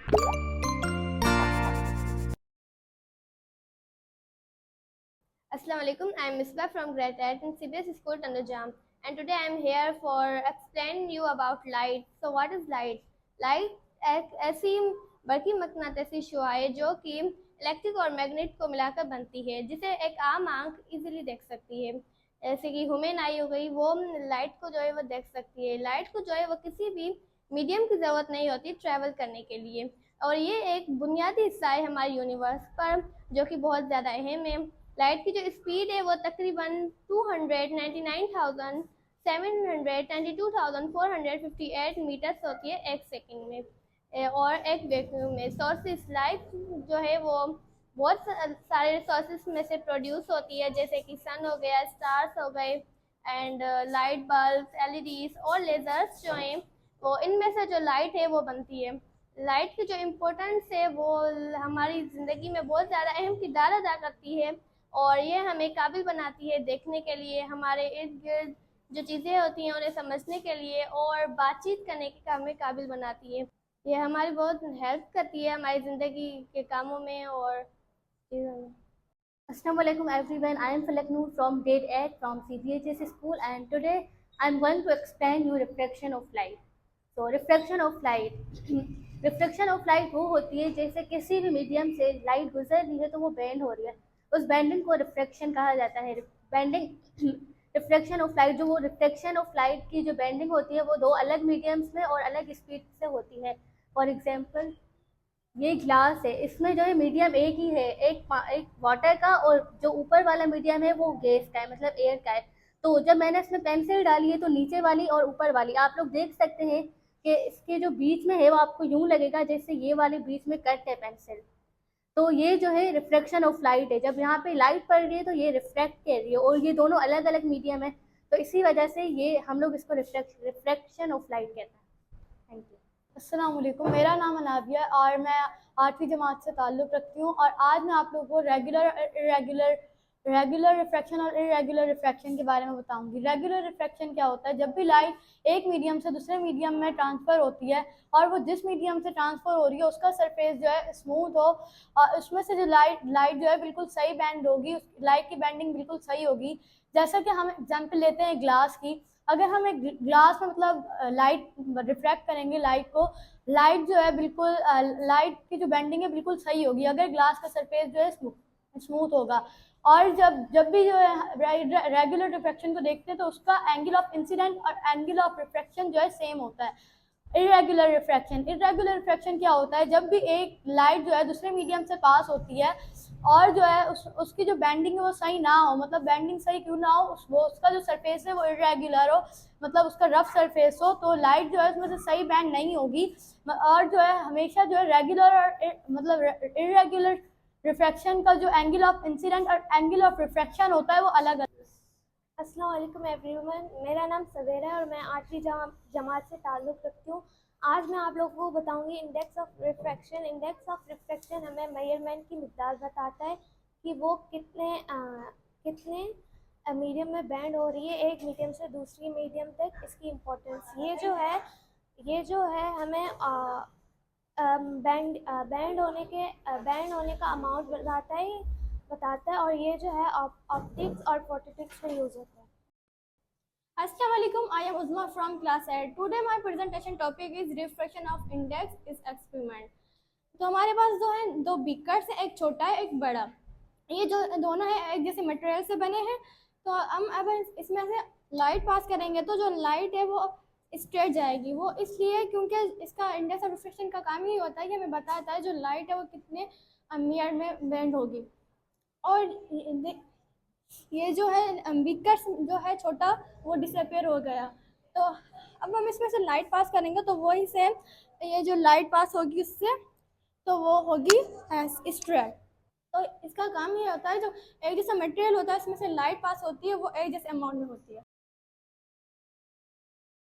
Assalamu alaikum. I am Misbah from grade 8 in CBSE school Tandujam, and today I am here for explain you about light. So what is light? Light एक ऐसी बड़की मकनातीसी शुआ है जो कि electric और magnet को मिलाकर बनती है, जिसे एक आम आंख इजीली देख सकती है। जैसे कि हुमेन आई हो गई, वो लाइट को जो है वो देख सकती है। लाइट को जो है वो किसी भी मीडियम की ज़रूरत नहीं होती ट्रैवल करने के लिए, और ये एक बुनियादी हिस्सा है हमारे यूनिवर्स पर, जो कि बहुत ज़्यादा अहम है। लाइट की जो स्पीड है वो तकरीबन 299,722,458 मीटर्स होती है एक सेकंड में, और एक वैक्यूम में। सोर्सेस लाइट जो है वो बहुत सारे रिसोर्सेज में से प्रोड्यूस होती है, जैसे कि सन हो गया, स्टार्स हो गए, एंड लाइट बल्ब, एलईडीज और लेजर्स जो हैं वो, इनमें से जो लाइट है वो बनती है। लाइट की जो इम्पोर्टेंस है वो हमारी ज़िंदगी में बहुत ज़्यादा अहम किरदार अदा करती है, और ये हमें काबिल बनाती है देखने के लिए, हमारे इर्द गिर्द जो चीज़ें होती हैं उन्हें समझने के लिए, और बातचीत करने के हमें काबिल बनाती है। ये हमारी बहुत हेल्प करती है हमारी ज़िंदगी के कामों में और चीज़ों में। Assalamu alaikum everyone. I am Falak Noor from grade 8 from CBHS school, and today I am going to explain you refraction of light. So refraction of light refraction of light वो होती है जैसे किसी भी मीडियम से light गुजर रही है तो वो बेंड हो रही है, उस बेंडिंग को रिफ्लेक्शन कहा जाता है। बेंडिंग रिफ्लेक्शन ऑफ लाइट, जो वो रिफ्लेक्शन ऑफ लाइट की जो बेंडिंग होती है वो दो अलग मीडियम्स में और अलग स्पीड से होती है। फॉर एग्जांपल ये ग्लास है, इसमें जो है मीडियम एक ही है, एक वाटर का, और जो ऊपर वाला मीडियम है वो गैस का है, मतलब एयर का है। तो जब मैंने इसमें पेंसिल डाली है तो नीचे वाली और ऊपर वाली आप लोग देख सकते हैं कि इसके जो बीच में है वो आपको यूं लगेगा जैसे ये वाले बीच में कट है पेंसिल। तो ये जो है रिफ्लेक्शन ऑफ लाइट है, जब यहाँ पे लाइट पड़ रही है तो ये रिफ्लेक्ट कर रही है, और ये दोनों अलग अलग मीडियम है, तो इसी वजह से ये हम लोग इसको रिफ्लेक्शन ऑफ लाइट कहते हैं। Thank you. अस्सलाम वालेकुम, मेरा नाम अनाबिया है और मैं 8वीं जमात से ताल्लुक़ रखती हूँ। और आज मैं आप लोगों को रेगुलर रिफ्रैक्शन और इरेगुलर रिफ्रैक्शन के बारे में बताऊंगी। रेगुलर रिफ्रैक्शन क्या होता है? जब भी लाइट एक मीडियम से दूसरे मीडियम में ट्रांसफ़र होती है और वो जिस मीडियम से ट्रांसफ़र हो रही है उसका सरफेस जो है स्मूथ हो, और उसमें से जो लाइट जो है बिल्कुल सही बैंड होगी, उस लाइट की बैंडिंग बिल्कुल सही होगी। जैसा कि हम एग्जाम्पल लेते हैं ग्लास की, अगर हम एक ग्लास में मतलब लाइट रिफ्रैक्ट करेंगे लाइट को, लाइट जो है बिल्कुल लाइट की जो बेंडिंग है बिल्कुल सही होगी अगर ग्लास का सरफेस जो है स्मूथ होगा। और जब भी जो है रेगुलर रिफ्रैक्शन को देखते हैं तो उसका एंगल ऑफ इंसिडेंट और एंगल ऑफ रिफ्रैक्शन जो है सेम होता है। इरेगुलर रिफ्रैक्शन क्या होता है? जब भी एक लाइट जो है दूसरे मीडियम से पास होती है और जो है उसकी जो बेंडिंग है वो सही ना हो, मतलब बेंडिंग सही क्यों ना हो, उसका जो सरफेस है वो इरेगुलर हो, मतलब उसका रफ सरफेस हो, तो लाइट जो है उसमें से सही बैंड नहीं होगी। और जो है हमेशा जो है रेगुलर और मतलब इरेगुलर रिफ्रैक्शन का जो एंगल ऑफ इंसिडेंट और एंगल ऑफ रिफ्रैक्शन होता है वो अलग अलग। अस्सलाम वालेकुम एवरीवन, मेरा नाम सवेरा है और मैं 8वीं जमात से ताल्लुक़ रखती हूँ। आज मैं आप लोगों को बताऊंगी index of refraction. Index of refraction हमें मेजरमेंट की मिक़दार बताता है कि वो कितने मीडियम में बैंड हो रही है एक मीडियम से दूसरी मीडियम तक। इसकी इम्पोर्टेंस ये जो है हमें बैंड होने का अमाउंट बताता है, और ये जो है ऑप्टिक्स और फोटोटिक्स में यूज़ होता है। Assalamu alaikum, I am Uzma from class 8. Today my presentation topic is refraction of index is experiment. तो हमारे पास जो है दो बीकर्स है, एक छोटा है एक बड़ा। ये जो दोनों है एक जैसे मटेरियल से बने हैं। तो हम अब इसमें से लाइट पास करेंगे तो जो लाइट है वो स्ट्रेट जाएगी। वो इसलिए क्योंकि इसका इंडेक्स ऑफ रिफ्रैक्शन का काम ही होता है कि हमें बताता है जो लाइट है वो कितने मियर में बेंड होगी। और ये जो है बीकर जो है छोटा वो डिसअपेयर हो गया। तो अब हम इसमें से लाइट पास करेंगे तो वही से ये जो लाइट पास होगी उससे तो वो होगी स्ट्रेट। तो इसका काम ये होता है जो एक जैसा मटेरियल होता है इसमें से लाइट पास होती है वो एक जैसे अमाउंट में होती है।